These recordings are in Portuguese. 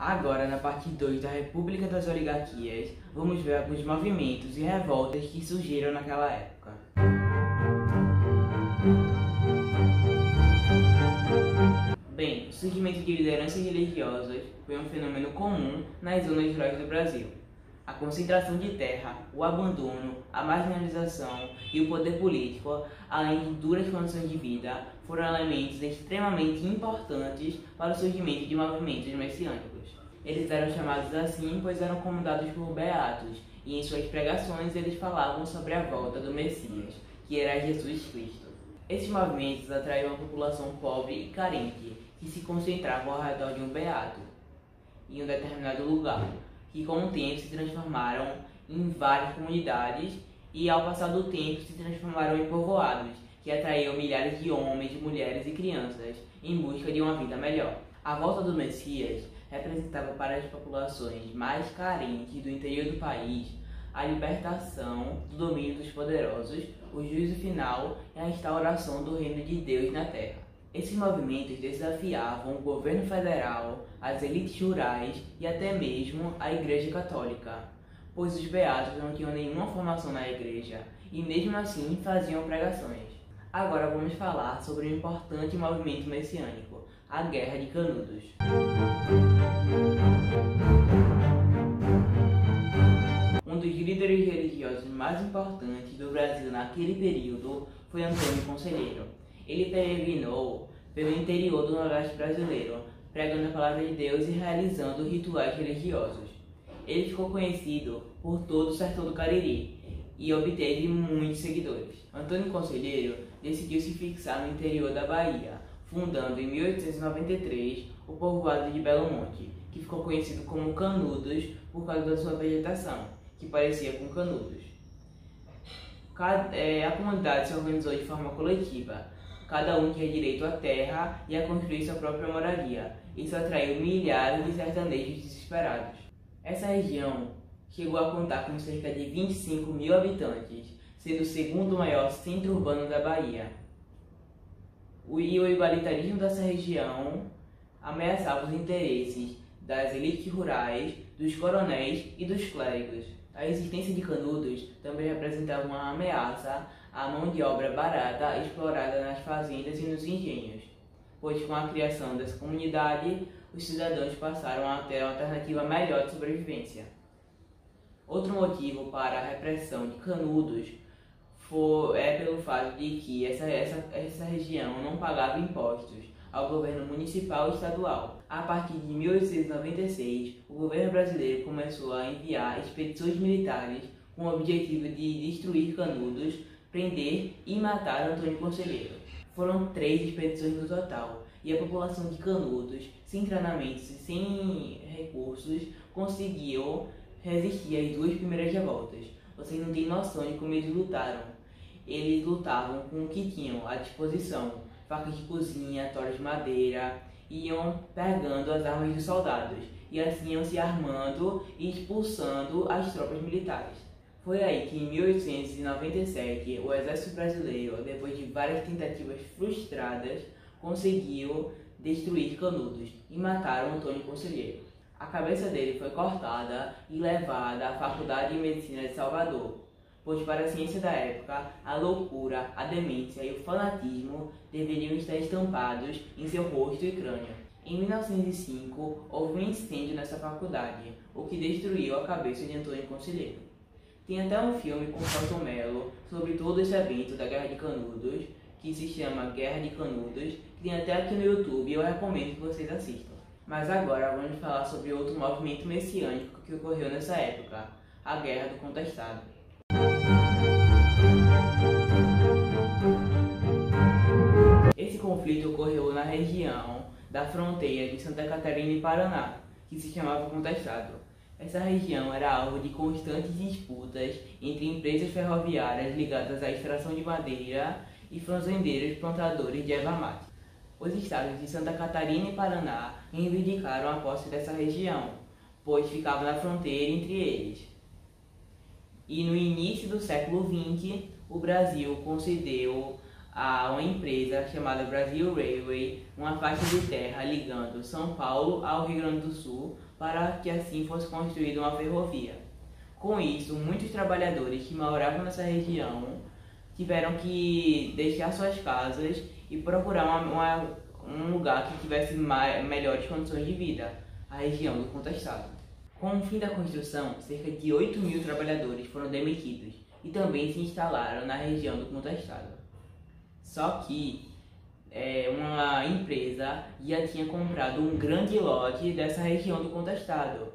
Agora, na parte 2 da República das Oligarquias, vamos ver alguns movimentos e revoltas que surgiram naquela época. Bem, o surgimento de lideranças religiosas foi um fenômeno comum nas zonas rurais do Brasil. A concentração de terra, o abandono, a marginalização e o poder político, além de duras condições de vida, foram elementos extremamente importantes para o surgimento de movimentos messiânicos. Eles eram chamados assim pois eram comandados por beatos, e em suas pregações eles falavam sobre a volta do Messias, que era Jesus Cristo. Esses movimentos atraíam uma população pobre e carente, que se concentrava ao redor de um beato, em um determinado lugar, que com o tempo se transformaram em várias comunidades e ao passar do tempo se transformaram em povoados, que atraíam milhares de homens, mulheres e crianças em busca de uma vida melhor. A volta do Messias representava para as populações mais carentes do interior do país a libertação do domínio dos poderosos, o juízo final e a instauração do reino de Deus na terra. Esses movimentos desafiavam o governo federal, as elites rurais e até mesmo a Igreja Católica, pois os beatos não tinham nenhuma formação na igreja e mesmo assim faziam pregações. Agora vamos falar sobre um importante movimento messiânico, a Guerra de Canudos. Um dos líderes religiosos mais importantes do Brasil naquele período foi Antônio Conselheiro. Ele peregrinou pelo interior do Nordeste brasileiro, pregando a palavra de Deus e realizando rituais religiosos. Ele ficou conhecido por todo o sertão do Cariri e obteve muitos seguidores. Antônio Conselheiro decidiu se fixar no interior da Bahia, fundando em 1893 o povoado de Belo Monte, que ficou conhecido como Canudos por causa da sua vegetação, que parecia com canudos. A comunidade se organizou de forma coletiva. Cada um tinha direito à terra e a construir sua própria moradia. Isso atraiu milhares de sertanejos desesperados. Essa região chegou a contar com cerca de 25 mil habitantes, sendo o segundo maior centro urbano da Bahia. O igualitarismo dessa região ameaçava os interesses das elites rurais, dos coronéis e dos clérigos. A existência de canudos também representava uma ameaça à mão de obra barata explorada nas fazendas e nos engenhos, pois com a criação dessa comunidade, os cidadãos passaram a ter uma alternativa melhor de sobrevivência. Outro motivo para a repressão de Canudos é pelo fato de que essa região não pagava impostos ao governo municipal e estadual. A partir de 1896, o governo brasileiro começou a enviar expedições militares com o objetivo de destruir Canudos, prender e matar Antônio Conselheiro. Foram 3 expedições no total, e a população de Canudos, sem treinamentos e sem recursos, conseguiu resistir às 2 primeiras revoltas. Vocês não têm noção de como eles lutaram. Eles lutavam com o que tinham à disposição: facas de cozinha, toras de madeira, iam pegando as armas dos soldados e assim iam se armando e expulsando as tropas militares. Foi aí que em 1897 o exército brasileiro, depois de várias tentativas frustradas, conseguiu destruir Canudos e mataram Antônio Conselheiro. A cabeça dele foi cortada e levada à Faculdade de Medicina de Salvador, pois para a ciência da época, a loucura, a demência e o fanatismo deveriam estar estampados em seu rosto e crânio. Em 1905, houve um incêndio nessa faculdade, o que destruiu a cabeça de Antônio Conselheiro. Tem até um filme com Celton Mello sobre todo esse evento da Guerra de Canudos, que se chama Guerra de Canudos, que tem até aqui no YouTube e eu recomendo que vocês assistam. Mas agora vamos falar sobre outro movimento messiânico que ocorreu nessa época, a Guerra do Contestado. Esse conflito ocorreu na região da fronteira de Santa Catarina e Paraná, que se chamava Contestado. Essa região era alvo de constantes disputas entre empresas ferroviárias ligadas à extração de madeira e fazendeiros plantadores de erva mate. Os estados de Santa Catarina e Paraná reivindicaram a posse dessa região, pois ficava na fronteira entre eles. E no início do século XX, o Brasil concedeu a uma empresa chamada Brazil Railway uma faixa de terra ligando São Paulo ao Rio Grande do Sul para que assim fosse construída uma ferrovia. Com isso, muitos trabalhadores que moravam nessa região tiveram que deixar suas casas e procurar um lugar que tivesse melhores condições de vida, a região do Contestado. Com o fim da construção, cerca de 8.000 trabalhadores foram demitidos e também se instalaram na região do Contestado. Só que uma empresa já tinha comprado um grande lote dessa região do Contestado,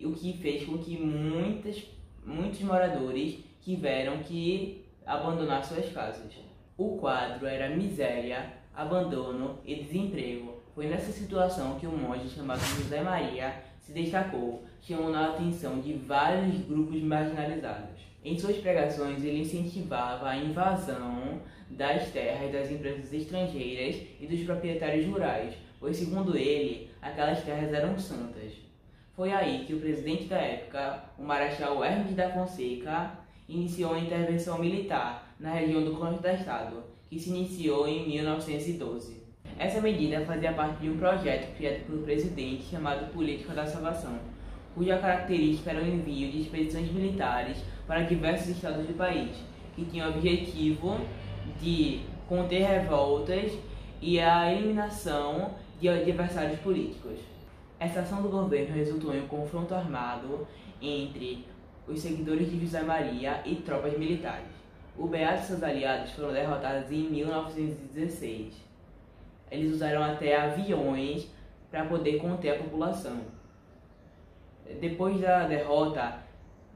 o que fez com que muitos moradores tiveram que abandonar suas casas. O quadro era miséria, abandono e desemprego. Foi nessa situação que um monge chamado José Maria se destacou, chamando a atenção de vários grupos marginalizados. Em suas pregações, ele incentivava a invasão das terras das empresas estrangeiras e dos proprietários rurais, pois, segundo ele, aquelas terras eram santas. Foi aí que o presidente da época, o Marechal Hermes da Fonseca, iniciou a intervenção militar na região do Contestado, que se iniciou em 1912. Essa medida fazia parte de um projeto criado pelo presidente chamado Política da Salvação, cuja característica era o envio de expedições militares para diversos estados do país, que tinham o objetivo de conter revoltas e a eliminação de adversários políticos. Essa ação do governo resultou em um confronto armado entre os seguidores de José Maria e tropas militares. O Beato e seus aliados foram derrotados em 1916. Eles usaram até aviões para poder conter a população. Depois da derrota,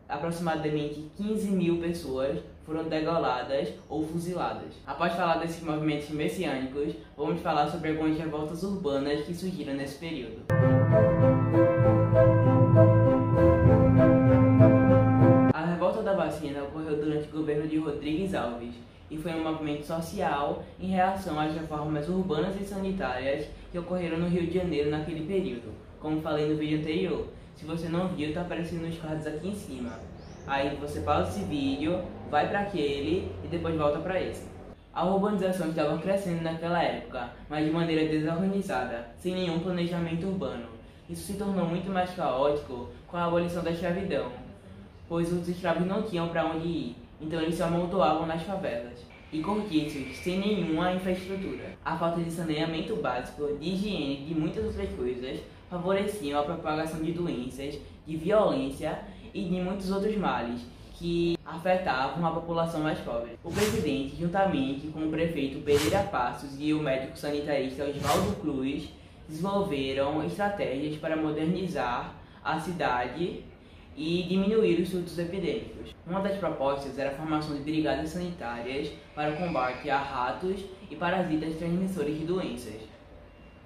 aproximadamente 15.000 pessoas foram degoladas ou fuziladas. Após falar desses movimentos messiânicos, vamos falar sobre algumas revoltas urbanas que surgiram nesse período. A revolta da vacina ocorreu durante o governo de Rodrigues Alves e foi um movimento social em reação às reformas urbanas e sanitárias que ocorreram no Rio de Janeiro naquele período. Como falei no vídeo anterior, se você não viu, está aparecendo nos cards aqui em cima. Aí você pausa esse vídeo, vai para aquele e depois volta para esse. A urbanização estava crescendo naquela época, mas de maneira desorganizada, sem nenhum planejamento urbano. Isso se tornou muito mais caótico com a abolição da escravidão, pois os escravos não tinham para onde ir, então eles se amontoavam nas favelas e cortiços sem nenhuma infraestrutura. A falta de saneamento básico, de higiene e de muitas outras coisas favoreciam a propagação de doenças, de violência e de muitos outros males que afetavam a população mais pobre. O presidente, juntamente com o prefeito Pereira Passos e o médico sanitarista Oswaldo Cruz, desenvolveram estratégias para modernizar a cidade e diminuir os surtos epidêmicos. Uma das propostas era a formação de brigadas sanitárias para o combate a ratos e parasitas transmissores de doenças,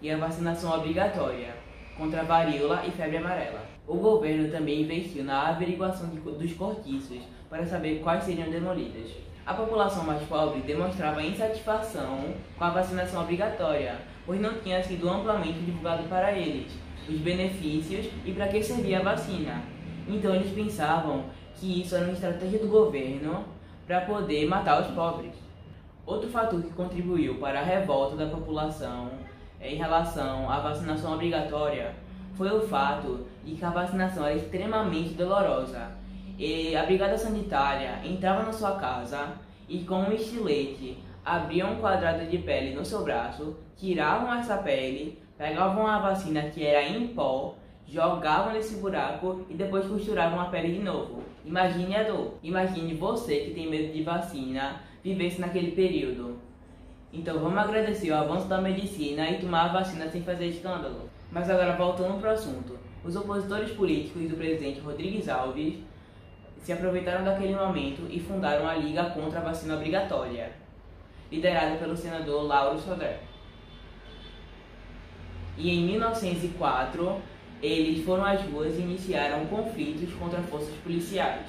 e a vacinação obrigatória contra a varíola e febre amarela. O governo também investiu na averiguação dos cortiços para saber quais seriam demolidas. A população mais pobre demonstrava insatisfação com a vacinação obrigatória, pois não tinha sido amplamente divulgado para eles os benefícios e para que servia a vacina. Então eles pensavam que isso era uma estratégia do governo para poder matar os pobres. Outro fator que contribuiu para a revolta da população em relação à vacinação obrigatória foi o fato de que a vacinação era extremamente dolorosa. E a brigada sanitária entrava na sua casa e com um estilete abriam um quadrado de pele no seu braço, tiravam essa pele, pegavam a vacina que era em pó, jogavam nesse buraco e depois costuravam a pele de novo. Imagine a dor. Imagine você que tem medo de vacina vivesse naquele período. Então vamos agradecer o avanço da medicina e tomar a vacina sem fazer escândalo. Mas agora voltando para o assunto, os opositores políticos do presidente Rodrigues Alves se aproveitaram daquele momento e fundaram a Liga contra a Vacina Obrigatória, liderada pelo senador Lauro Sodré. E em 1904, eles foram às ruas e iniciaram conflitos contra forças policiais.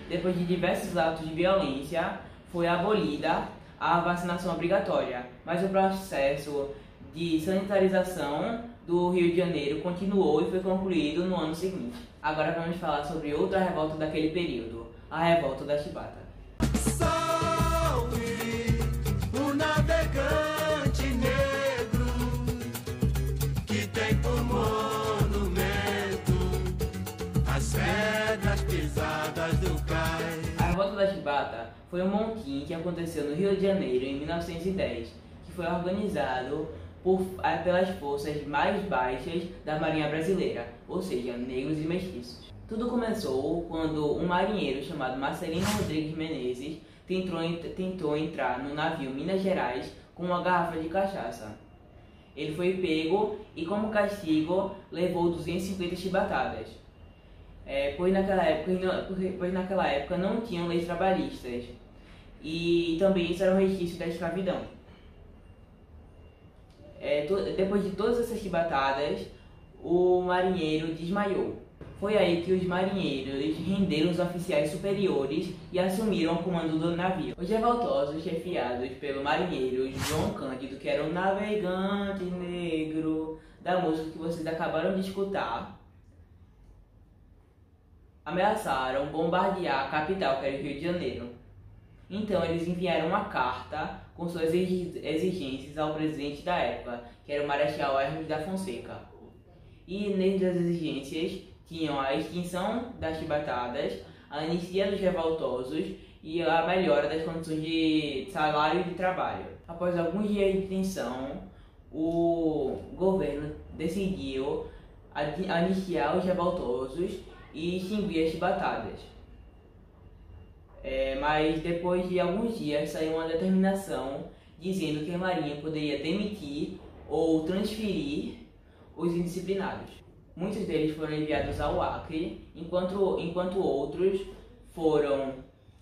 Depois de diversos atos de violência, foi abolida a vacinação obrigatória, mas o processo de sanitarização do Rio de Janeiro continuou e foi concluído no ano seguinte. Agora vamos falar sobre outra revolta daquele período, a Revolta da Chibata. Salve o foi um motim que aconteceu no Rio de Janeiro em 1910, que foi organizado pelas forças mais baixas da Marinha Brasileira, ou seja, negros e mestiços. Tudo começou quando um marinheiro chamado Marcelino Rodrigues Menezes tentou entrar no navio Minas Gerais com uma garrafa de cachaça. Ele foi pego e, como castigo, levou 250 chibatadas, pois naquela época não tinham leis trabalhistas e também isso era um resquício da escravidão. Depois de todas essas chibatadas, o marinheiro desmaiou. Foi aí que os marinheiros renderam os oficiais superiores e assumiram o comando do navio. Os revoltosos, chefiados pelo marinheiro João Cândido, que era o navegante negro da música que vocês acabaram de escutar, ameaçaram bombardear a capital, que era o Rio de Janeiro. Então eles enviaram uma carta com suas exigências ao presidente da época, que era o Marechal Hermes da Fonseca. E nessas exigências tinham a extinção das chibatadas, a anistia dos revoltosos e a melhora das condições de salário e de trabalho. Após alguns dias de tensão, o governo decidiu anistiar os revoltosos e extinguir as chibatadas. Mas depois de alguns dias saiu uma determinação dizendo que a Marinha poderia demitir ou transferir os indisciplinados. Muitos deles foram enviados ao Acre, enquanto outros foram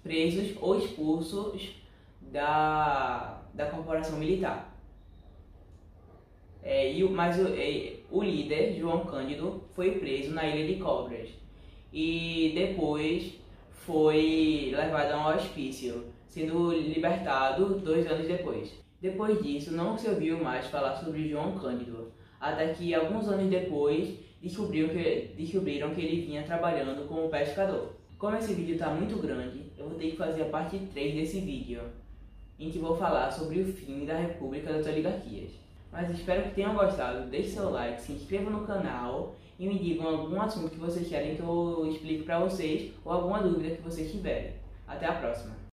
presos ou expulsos da corporação militar. Mas o líder, João Cândido, foi preso na Ilha de Cobras e depois foi levado a um hospício, sendo libertado 2 anos depois. Depois disso, não se ouviu mais falar sobre João Cândido, até que alguns anos depois descobriram que ele vinha trabalhando como pescador. Como esse vídeo está muito grande, eu vou ter que fazer a parte 3 desse vídeo, em que vou falar sobre o fim da República das Oligarquias. Mas espero que tenham gostado, deixe seu like, se inscreva no canal e me digam algum assunto que vocês querem que eu explique para vocês ou alguma dúvida que vocês tiverem. Até a próxima!